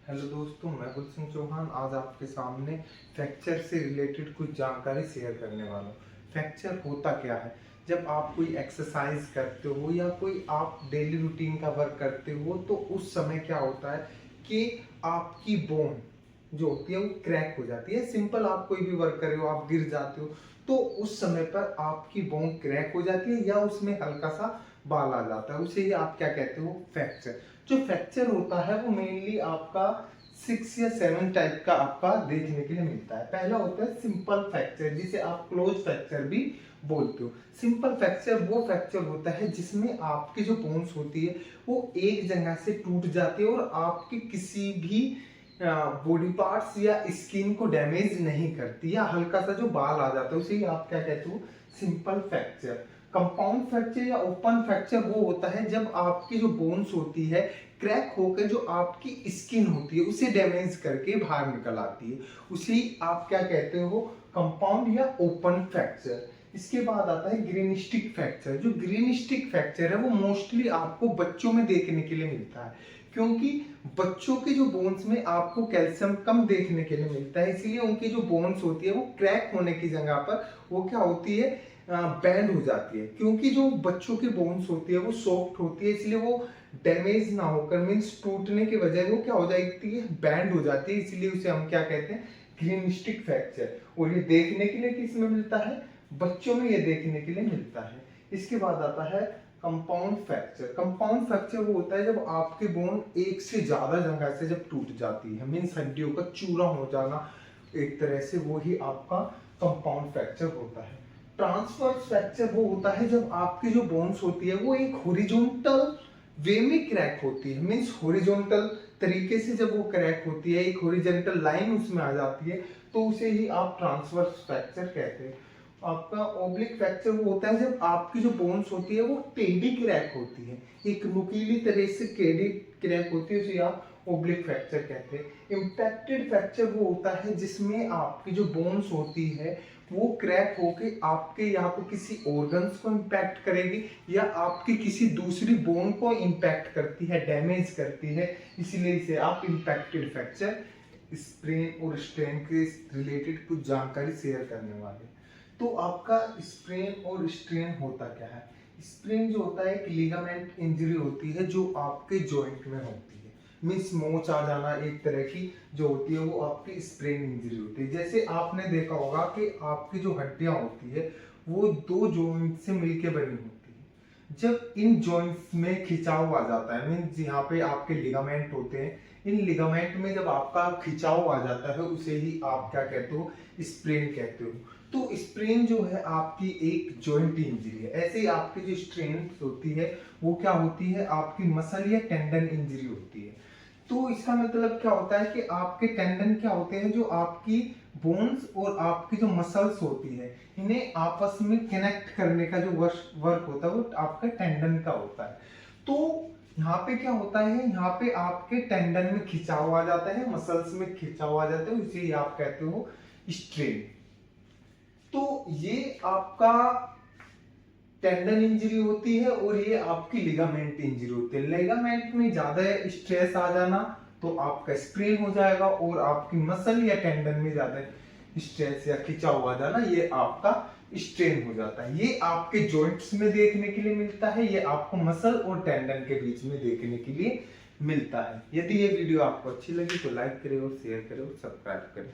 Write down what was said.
Hello दोस्तों, मैं गुलशन चौहान आज आपके सामने फ्रैक्चर से रिलेटेड कुछ जानकारी शेयर करने वाला हूँ। फ्रैक्चर होता क्या है? जब आप कोई एक्सरसाइज करते हो या कोई आप डेली रूटीन का वर्क करते हो तो उस समय क्या होता है कि आपकी बोन जो होती है वो क्रैक हो जाती है। सिंपल, आप कोई भी वर्क कर रहे हो, आप गिर जाते हो तो उस समय पर आपकी बोन क्रैक हो जाती है या उसमें हल्का सा बाल आ जाता है। उसे ही आप क्या कहते हो? फ्रैक्चर। जो फ्रैक्चर होता है वो मेनली आपका 6 या 7 टाइप का आपका देखने के लिए मिलता है। पहला होता है सिंपल फ्रैक्चर, जिसे आप क्लोज फ्रैक्चर भी बोलते हो। सिंपल फ्रैक्चर वो फ्रैक्चर होता है जिसमें आपकी जो बोन्स होती है वो एक जगह से टूट जाती है और आपके किसी भी बॉडी पार्ट्स या स्किन को डैमेज नहीं करती, या हल्का सा जो बाल आ जाता है उसे ही आप क्या कहते हो? Simple fracture. कंपाउंड फ्रैक्चर या ओपन फ्रैक्चर वो होता है जब आपकी जो बोन्स होती है क्रैक होकर जो आपकी स्किन होती है उसे डैमेज करके बाहर निकल आती है, उसे आप क्या कहते हो? कंपाउंड या ओपन फ्रैक्चर। इसके बाद आता है ग्रीन स्टिक फ्रैक्चर। जो ग्रीन स्टिक फ्रैक्चर है वो मोस्टली आपको बच्चों में देखने के लिए मिलता है, क्योंकि बच्चों के जो बोन्स में आपको कैल्शियम कम देखने के लिए मिलता है, इसलिए उनकी जो बोन्स होती है वो क्रैक होने की जगह पर वो क्या होती है? बैंड हो जाती है। क्योंकि जो बच्चों की बोन्स होती है वो सॉफ्ट होती है, इसलिए वो डैमेज ना होकर मीन्स टूटने के बजाय वो क्या हो जाती है? बैंड हो जाती है, इसलिए उसे हम क्या कहते हैं? Green stick fracture. और ये देखने के लिए किसमें मिलता है? बच्चों में ये देखने के लिए मिलता है। इसके बाद आता है कंपाउंड फ्रैक्चर। कंपाउंड फ्रैक्चर वो होता है जब आपके बोन एक से ज्यादा जगह से जब टूट जाती है, मीन्स हड्डियों का चूरा हो जाना एक तरह से, वो ही आपका कंपाउंड फ्रैक्चर होता है। ट्रांसवर्स फ्रैक्चर वो होता है जब आपकी जो बोन्स होती है वो एक हॉरिजॉन्टल वे में क्रैक होती है, मीन्स हॉरिजॉन्टल तरीके से जब वो क्रैक होती है, एक हॉरिजॉन्टल लाइन उसमें आ जाती है, तो उसे ही आप ट्रांसवर्स फ्रैक्चर कहते हैं। आपका ओब्लिक फ्रैक्चर वो होता है जब आपकी जो बोन्स होती है वो टेढ़ी क्रैक होती है, एक नुकीली तरह से टेढ़ी क्रैक होती है, उसे आप ओब्लिक फ्रैक्चर कहते हैं। इम्पैक्टेड फ्रैक्चर वो होता है जिसमें आपकी जो बोन्स होती है वो क्रैक होके आपके यहाँ पे किसी ऑर्गन्स को इम्पैक्ट करेगी या आपकी किसी दूसरी बोन को इम्पैक्ट करती है, डैमेज करती है, इसलिए इसे आप इम्पैक्टेड फ्रैक्चर। स्प्रेन और स्ट्रेन के रिलेटेड कुछ जानकारी शेयर करने वाले। तो आपका स्प्रेन और स्ट्रेन होता क्या है? स्प्रेन जो होता है एक लिगामेंट इंजरी होती है जो आपके जॉइंट में होती है, मीन्स मोच आ जाना एक तरह की जो होती है वो आपकी स्प्रेन इंजरी होती है। जैसे आपने देखा होगा कि आपकी जो हड्डियां होती है वो दो जॉइंट से मिलके बनी होती है। जब इन जॉइंट्स में खिंचाव आ जाता है, मीन्स यहाँ पे आपके लिगामेंट होते हैं, इन लिगामेंट में जब आपका खिंचाव आ जाता है उसे ही आप क्या कहते हो? स्प्रेन कहते हो। तो स्प्रेन जो है आपकी एक जॉइंट इंजरी है। ऐसे ही आपकी जो स्ट्रेन होती है वो क्या होती है? आपकी मसल या टेंडन इंजरी होती है। तो इसका मतलब क्या होता है कि आपके टेंडन क्या होते हैं? जो आपकी बोन्स और आपकी जो मसल्स होती है इन्हें आपस में कनेक्ट करने का जो वर्क होता है वो आपका टेंडन का होता है। तो यहाँ पे क्या होता है? यहाँ पे आपके टेंडन में खिंचाव आ जाता है, मसल्स में खिंचाव आ जाता है, इसे आप कहते हो स्ट्रेन। तो ये आपका टेंडन इंजरी होती है और ये आपकी लिगामेंट इंजरी होती है। लिगामेंट में ज्यादा स्ट्रेस आ जाना तो आपका स्प्रेन हो जाएगा, और आपकी मसल या टेंडन में ज्यादा स्ट्रेस या खिंचाव आ जाना ये आपका स्ट्रेन हो जाता है। ये आपके जॉइंट्स में देखने के लिए मिलता है, ये आपको मसल और टेंडन के बीच में देखने के लिए मिलता है। यदि ये वीडियो आपको अच्छी लगी तो लाइक करें और शेयर करें और सब्सक्राइब करें।